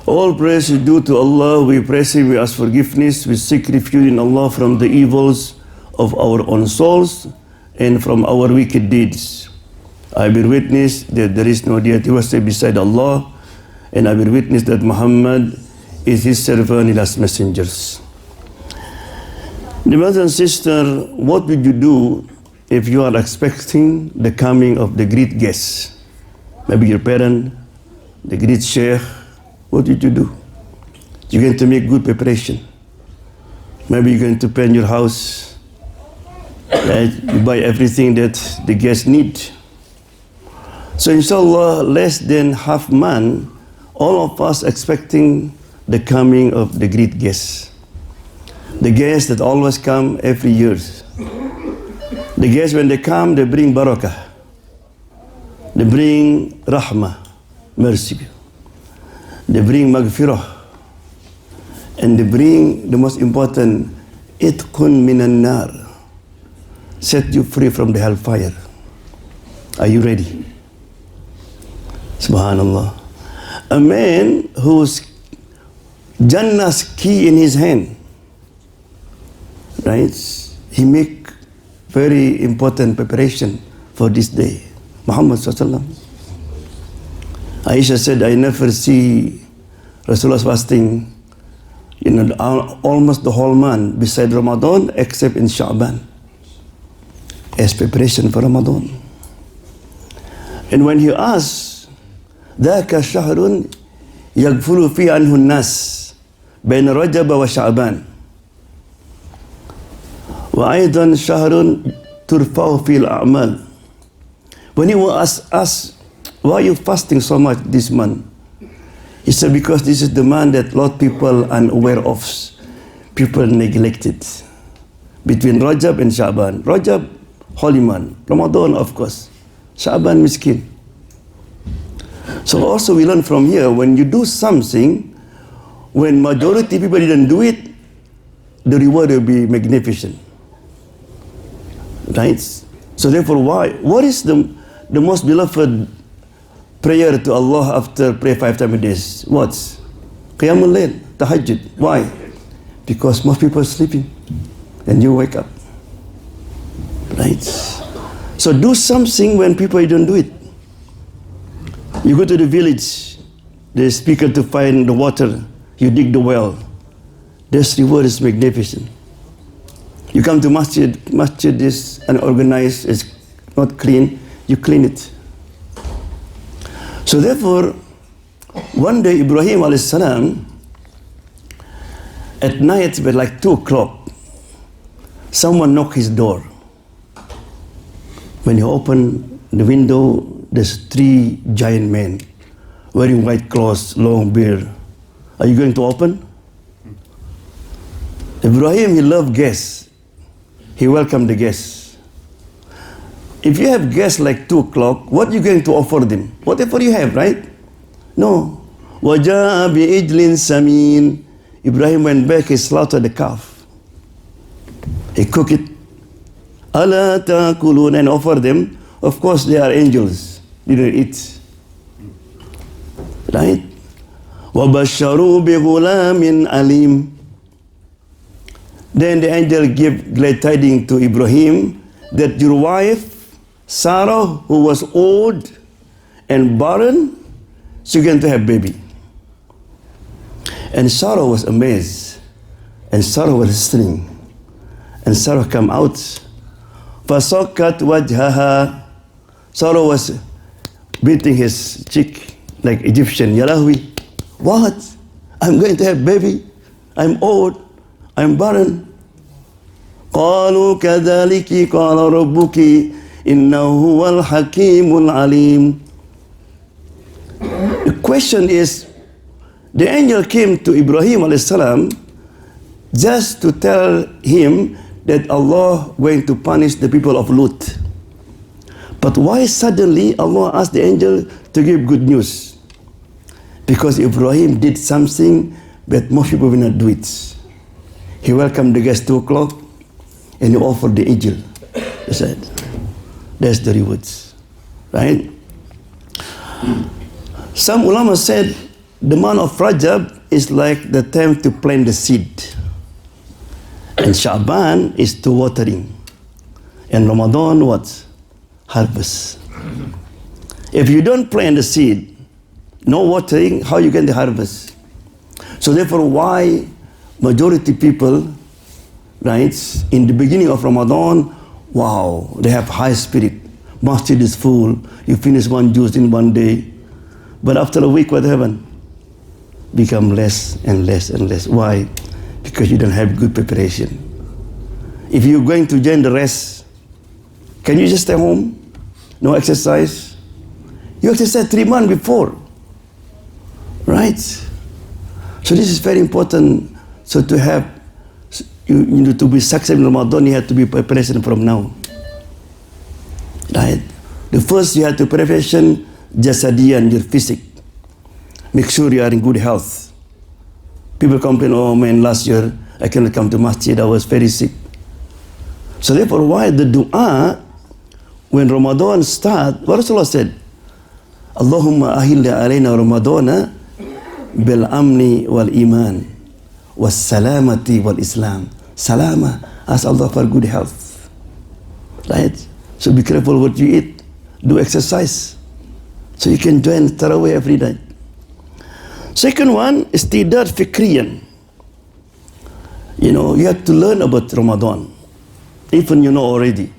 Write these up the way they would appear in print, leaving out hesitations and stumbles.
All praise is due to Allah. We praise Him, we ask forgiveness, we seek refuge in Allah from the evils of our own souls and from our wicked deeds. I bear witness that there is no deity worship beside Allah, and I bear witness that Muhammad is His servant and His messengers. Dear brothers and sisters, what would you do if you are expecting the coming of the great guest? Maybe your parent, the great sheikh. What did you do? You're going to make good preparation. Maybe you're going to paint your house. Right? You buy everything that the guests need. So inshallah, less than half month, all of us expecting the coming of the great guests. The guests that always come every year. The guests, when they come, they bring barakah. They bring rahmah, mercy. They bring maghfirah. And they bring the most important, itqun minan nar. Set you free from the hellfire. Are you ready? Subhanallah. A man whose Jannah's key in his hand, right? He make very important preparation for this day. Muhammad sallallahu alaihi wasallam. Aisha said, I never see Rasulullah fasting almost the whole month beside Ramadan except in Sha'ban as preparation for Ramadan. And when he asked, ذاك شهر يغفل في عنه الناس بين رجب وشعبان وأيضا شهر ترفع في الأعمال. When he was asked, why are you fasting so much this month? He said, because this is the month that a lot of people are unaware of, people neglected. Between Rajab and Sha'ban. Rajab, holy month. Ramadan, of course. Sha'ban, miskin. So also we learn from here, when you do something, when majority people didn't do it, the reward will be magnificent. Right? So therefore, what is the most beloved prayer to Allah after pray 5 times a day? What? Qiyamul Layl, Tahajjud. Why? Because most people are sleeping and you wake up. Right? So do something when people don't do it. You go to the village, the speaker to find the water, you dig the well. This reward is magnificent. You come to masjid is unorganized, it's not clean, you clean it. So therefore, one day Ibrahim alayhi salam, at night at like 2 o'clock, someone knocked his door. When he opened the window, there's 3 giant men wearing white clothes, long beard. Are you going to open? Ibrahim, he loved guests. He welcomed the guests. If you have guests like 2 o'clock, what are you going to offer them? Whatever you have, right? No. وَجَاءَ بِإِجْلٍ سَمِينٍ. Ibrahim went back, he slaughtered the calf. He cooked it. أَلَا تَأْكُلُونَ, and offered them. Of course, they are angels. They didn't eat. Right? وَبَشَّرُوا بِغُلَامٍ عَلِيمٍ. Then the angel gave glad tidings to Ibrahim that your wife, Sarah, who was old and barren, she's going to have baby. And Sarah was amazed. And Sarah was listening. And Sarah came out. فَصَكَّتْ وَجْهَهَا. Sarah was beating his cheek like Egyptian. Ya Lahwi, what? I'm going to have baby. I'm old. I'm barren. قالوا كذلك قال ربك إنه هو الحكيم العليم. The question is, the angel came to Ibrahim alayhi salam just to tell him that Allah going to punish the people of Lut. But why suddenly Allah asked the angel to give good news? Because Ibrahim did something that most people will not do it. He welcomed the guests 2 o'clock and he offered the angel. He said, that's the rewards. Right? Some ulama said the month of Rajab is like the time to plant the seed. And Sha'ban is to watering. And Ramadan, what? Harvest. If you don't plant the seed, no watering, how you get the harvest? So therefore, why majority people, right, in the beginning of Ramadan, wow, they have high spirit. Masjid is full. You finish one juice in one day. But after a week, what happened? Become less and less and less. Why? Because you don't have good preparation. If you're going to join the rest, can you just stay home? No exercise? You exercise 3 months before. Right? So this is very important. So to have, you know, to be successful in Ramadan, you have to be preparation from now. Right? The first you have to preparation jasadian, your physique. Make sure you are in good health. People complain, oh man, last year I cannot come to masjid, I was very sick. So therefore, why the dua, when Ramadan starts, what Rasulullah said, Allahumma ahilla alayna Ramadana bil amni wal iman was salamati wal Islam. Salama, ask Allah for good health. Right? So be careful what you eat. Do exercise. So you can join Tarawih every day. Second one, istidad fikriyan. You know, you have to learn about Ramadan. Even you know already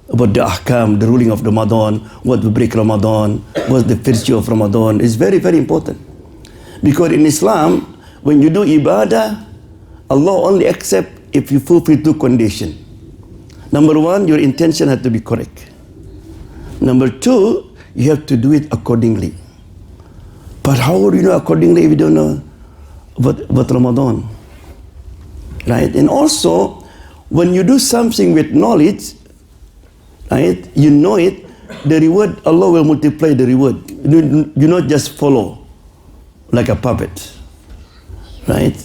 about the ahkam, the ruling of Ramadan, what will break Ramadan, what's the virtue of Ramadan. It's very, very important. Because in Islam, when you do ibadah, Allah only accepts if you fulfill 2 conditions. Number 1, your intention has to be correct. Number 2, you have to do it accordingly. But how would you know accordingly if you don't know about Ramadan? Right? And also, when you do something with knowledge, right, you know it, the reward, Allah will multiply the reward. You not just follow like a puppet. Right?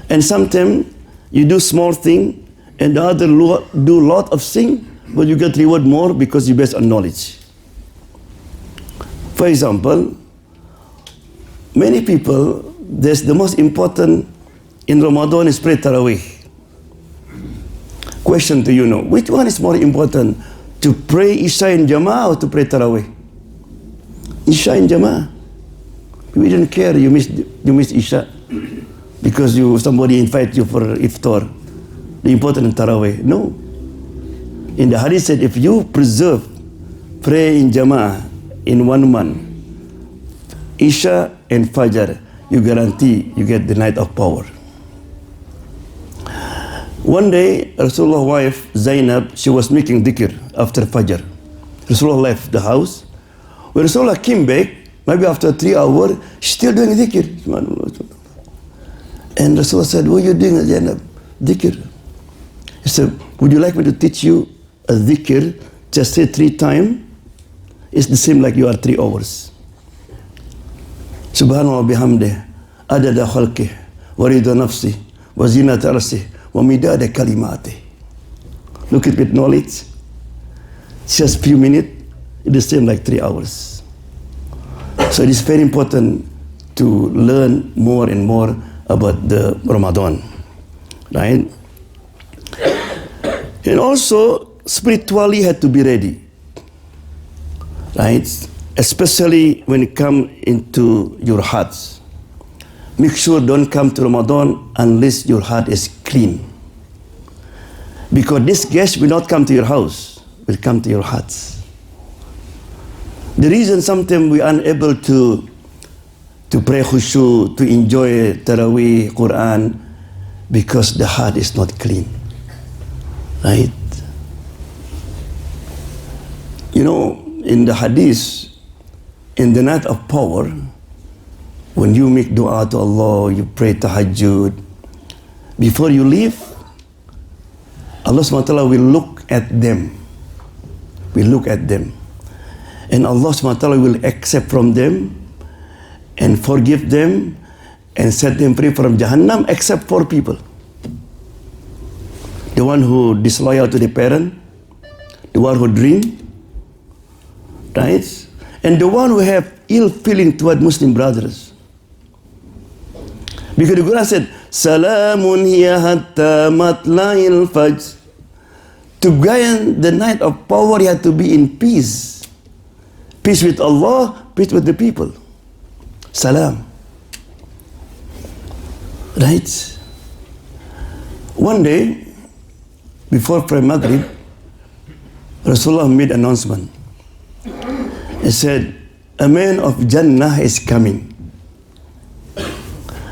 And sometimes you do small thing and the other do lot of things, but you get reward more because you based on knowledge. For example, many people, there's the most important in Ramadan is pray Tarawih. Question to you now, which one is more important? To pray Isha in Jama'ah or to pray Tarawih? Isha in Jama'ah. We don't care you miss Isha because somebody invite you for iftar. The important in Tarawih. No. In the Hadith said, if you preserve pray in Jama'ah in 1 month, Isha and Fajr, you guarantee you get the night of power. One day, Rasulullah's wife, Zainab, she was making dhikr after Fajr. Rasulullah left the house. When Rasulullah came back, maybe after 3 hours, she's still doing dhikr. And Rasulullah said, what are you doing, Zainab? Dhikr. He said, would you like me to teach you a dhikr? Just say 3 times. It's the same like you are 3 hours. Subhanallah bihamdih, adada khalqih, wa rida nafsih, wa zinata arsih, wa midada kalimatih. Look at with knowledge. Just few minutes, it is same like 3 hours. So it is very important to learn more and more about the Ramadan, right? And also, spiritually had to be ready, right? Especially when it comes into your hearts. Make sure don't come to Ramadan unless your heart is clean. Because this guest will not come to your house, will come to your hearts. The reason sometimes we are unable to pray khushu, to enjoy Taraweeh, Quran, because the heart is not clean. Right? You know, in the Hadith, in the night of power, when you make dua to Allah, you pray tahajjud, before you leave, Allah SWT will look at them. Will look at them. And Allah SWT will accept from them and forgive them and set them free from Jahannam, except 4 people. The one who disloyal to the parent, the one who drink, right? And the one who have ill feeling toward Muslim brothers. Because the Quran said, Salamun hiya hatta matla'il fajr. To gain the night of power, you have to be in peace. Peace with Allah, peace with the people. Salam. Right? One day, before prayer Maghrib, Rasulullah made an announcement. He said, a man of Jannah is coming.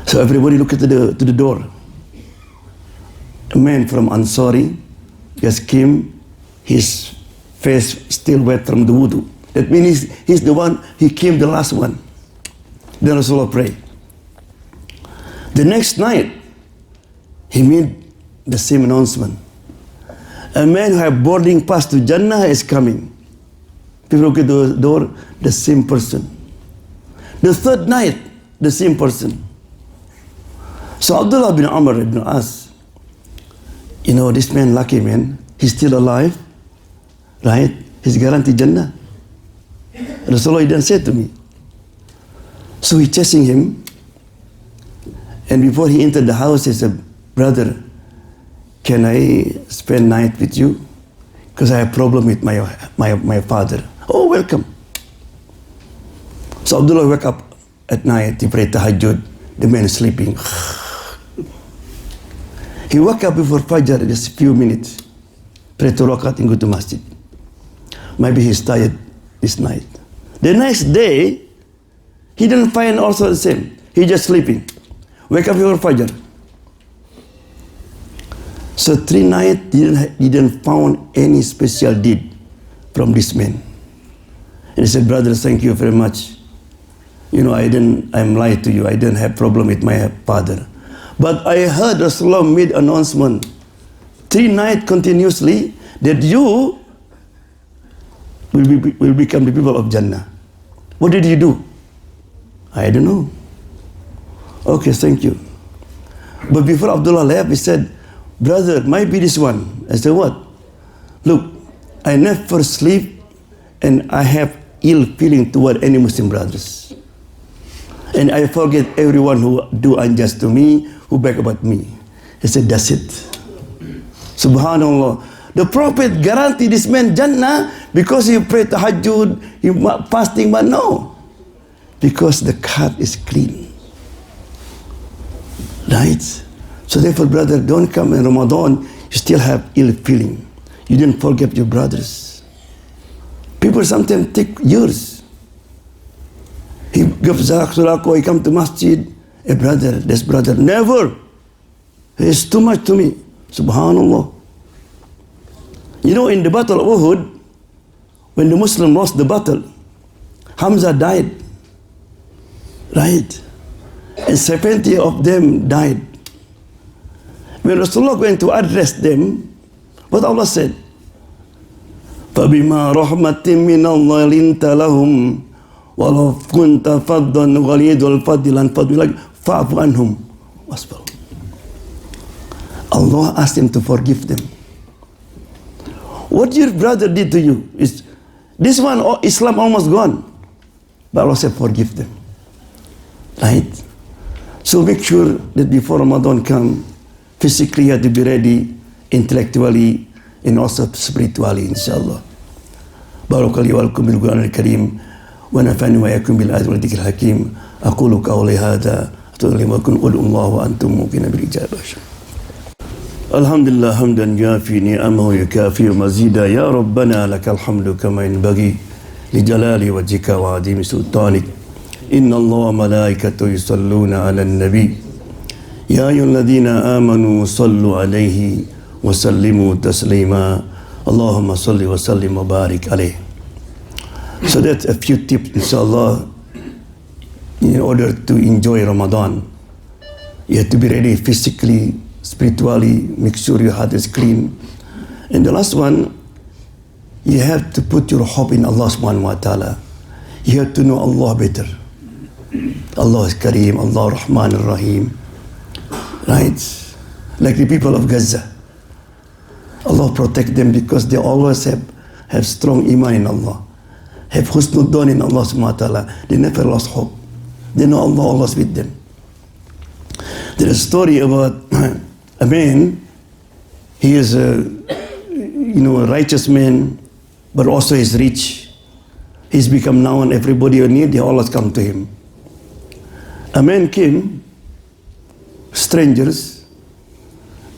So everybody looked to the door. A man from Ansari just came, his face still wet from the wudu. That means he's the one, he came the last one. Then Rasulullah prayed. The next night, he made the same announcement. A man who had boarding pass to Jannah is coming. People look at the door, the same person. The third night, the same person. So Abdullah bin Amr ibn As, you know, this man, lucky man, he's still alive, right? He's guaranteed Jannah. Rasulullah didn't say to me. So he's chasing him, and before he entered the house, he said, brother, can I spend night with you? Because I have a problem with my father. Oh, welcome. So Abdullah woke up at night, he prayed tahajjud, the man is sleeping. He woke up before Fajr, just a few minutes, pray 2 rakat and go to masjid. Maybe he's tired this night. The next day, he didn't find also the same. He just sleeping. Wake up before Fajr. So 3 nights, he didn't found any special deed from this man. And he said, brother, thank you very much. You know, I'm lying to you. I didn't have problem with my father. But I heard Rasulullah made announcement 3 nights continuously that you will become the people of Jannah. What did you do? I don't know. Okay, thank you. But before Abdullah left, he said, brother, might be this one. I said, what? Look, I never sleep and I have ill feeling toward any Muslim brothers. And I forget everyone who do unjust to me, who back about me. He said, that's it. Subhanallah. The Prophet guaranteed this man Jannah because he prayed tahajjud, he fasting, but no. Because the heart is clean. Right? So therefore, brother, don't come in Ramadan, you still have ill feeling. You didn't forget your brothers. People sometimes take years. He gives zakah, he come to masjid. Hey brother, this brother, never. It's too much to me. Subhanallah. You know, in the battle of Uhud, when the Muslim lost the battle, Hamza died. Right? And 70 of them died. When Rasulullah going to address them, what Allah said? فَبِمَا رَحْمَةٍ مِّنَ اللَّهِ لِنْتَ لَهُمْ وَلَوْ كُنْتَ فَضًّا غَلِيظَ الْفَضِّ فَاعْفُ عَنْهُمْ وَاصْبِرْ. Allah asked him to forgive them. What your brother did to you is this one, Islam almost gone. But Allah said, forgive them. Right? So make sure that before Ramadan come, physically you have to be ready, intellectually, and also spiritually, inshallah. Barakallahu wa lakum bil Qur'an al-Karim, wa nafa'ani wa yakum bil ayati wal dhikril hakim. Aqulu qawli hadha, atu'allimu wa kun ud'u Allah wa antum muqina bil ijabah. Alhamdulillah hamdan yafi ni'amahu yukafi mazida ya Rabbana lakal hamdu kama yanbaghi li jalali wajhika wa adimi sultanik. Inna Allah wa malaikatahu yusalluna 'alan nabi. Ya ayyuhalladhina amanu sallu 'alaihi wa sallimu taslima. Allahumma salli wa sallim wa barik alayhi. So that's a few tips, inshallah, in order to enjoy Ramadan. You have to be ready physically, spiritually, make sure your heart is clean. And the last one, you have to put your hope in Allah subhanahu wa ta'ala. You have to know Allah better. Allah is Kareem, Allah Rahman Rahim. Right? Like the people of Gaza. Allah protect them because they always have strong iman in Allah. Have husnul dhan in Allah subhanahu wa ta'ala. They never lost hope. They know Allah always with them. There is a story about a man. He is a righteous man, but also is rich. He's become known. Everybody in need, they always come to him. A man came, strangers,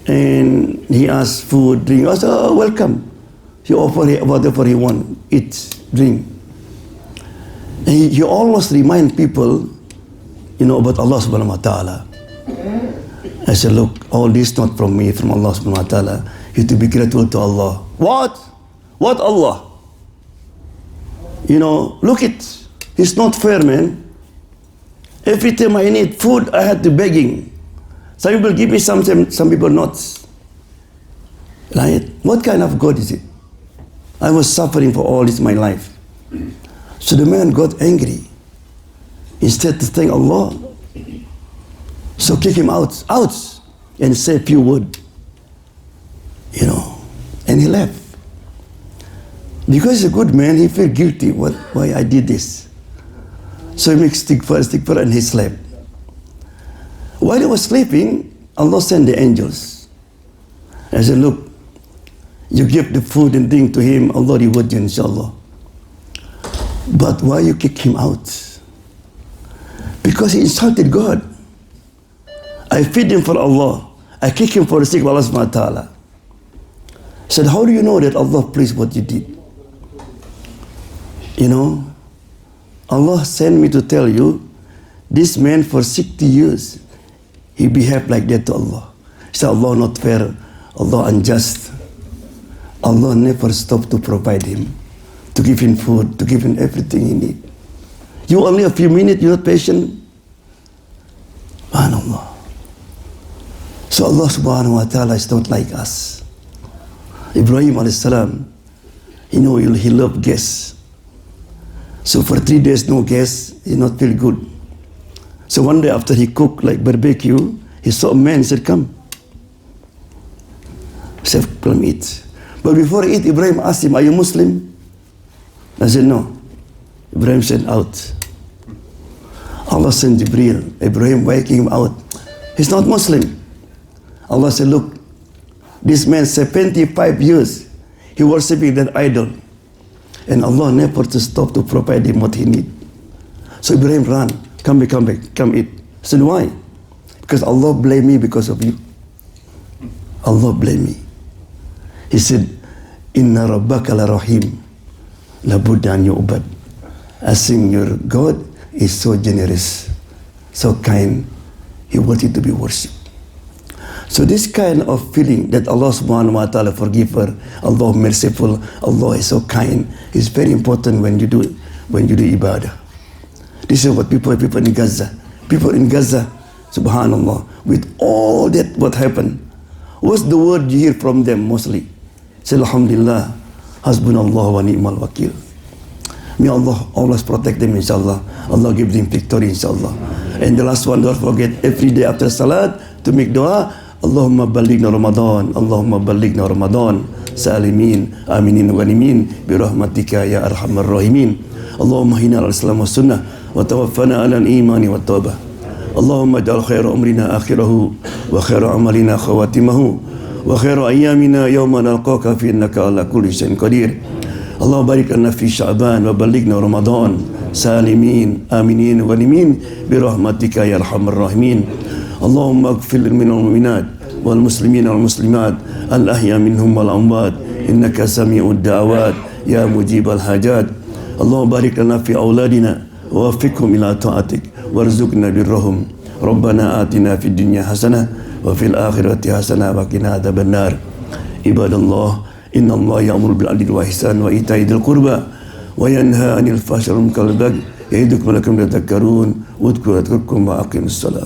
and he asked food, drink. I said, "Oh, welcome." He offered whatever he want, eat, drink. And he always remind people, about Allah subhanahu wa ta'ala. I said, "Look, all this not from me, from Allah subhanahu wa ta'ala. You have to be grateful to Allah." What? What Allah? Look it. It's not fair, man. Every time I need food, I had to begging. Some people give me some people not. Right? What kind of God is it? I was suffering for all this my life. So the man got angry. Instead to thank Allah, so kick him out, and say a few words. And he left. Because he's a good man, he feel guilty. Why I did this? So he makes stickfar, and he slept. While he was sleeping, Allah sent the angels. I said, "Look, you give the food and drink to him, Allah reward you, inshallah. But why you kick him out? Because he insulted God. I feed him for Allah. I kick him for the sake of Allah subhanahu wa ta'ala." I said, "How do you know that Allah pleased what you did?" Allah sent me to tell you, this man for 60 years, he behaved like that to Allah. He said, "Allah not fair, Allah unjust." Allah never stopped to provide him, to give him food, to give him everything he need. You only a few minutes, you're not patient. SubhanAllah. So Allah subhanahu wa ta'ala is not like us. Ibrahim alayhi salam, he loved guests. So for 3 days, no guests, he not feel good. So one day after he cooked like barbecue, he saw a man, he said, "Come." He said, "Come eat." But before he eat, Ibrahim asked him, "Are you Muslim?" I said, "No." Ibrahim said, "Out." Allah sent Jibreel. Ibrahim waking him out. He's not Muslim. Allah said, "Look, this man 75 years, he worshiping that idol. And Allah never to stop to provide him what he need." So Ibrahim ran, come back, come eat. I said, "Why?" "Because Allah blame me because of you." Allah blame me. He said, "Inna rabbaka la rahim, la budda an yu'bad." I think your God is so generous, so kind, he wanted to be worshipped. So this kind of feeling that Allah subhanahu wa ta'ala forgiver, Allah merciful, Allah is so kind, is very important when you do ibadah. This is what people in Gaza, subhanallah, with all that what happened, what's the word you hear from them mostly? Say, "Alhamdulillah, hasbunallah wa ni'mal wakil." May Allah always protect them, inshallah. Allah give them victory, inshallah. And the last one, don't forget, every day after salat, to make dua, Allahumma balighna Ramadan, Allahumma balighna Ramadan, salimin, aminin wa ghanimin, birahmatika ya arhamar rahimin. Allahumma hina al-islam wa sunnah, wa tawaffana ala al-imani wa tawbah. Allahumma ja'al khaira umrina akhirahu, wa khaira amalina khawatimahu, wa khaira ayyamina yawma nalqaka fi innaka ala kulli shay'in qadir. Allah barik lana fi Sya'ban wa balighna Ramadan, salimin, aminin wa ghanimin, birahmatika ya arhamar rahimin. Allahumma ighfir minal mu'minat wal muslimin wal muslimat al ahya minhum wal amwat innaka sami'ud da'awat ya mujibal hajat. Allahumma barik lana fi auladina wa waffiqhum ila ta'atik warzuqna birrahum. Rabbana atina fid dunya hasanah wa fil akhirati hasanah wa qina adzabannar. Ibadallah, inna Allah ya'muru bil adli wal ihsan wa ita'i dzil qurba wa yanha 'anil fahsya'i wal munkari wal baghi ya'idukum la'allakum tadhakkarun. Udhkuru wa aqimus salah.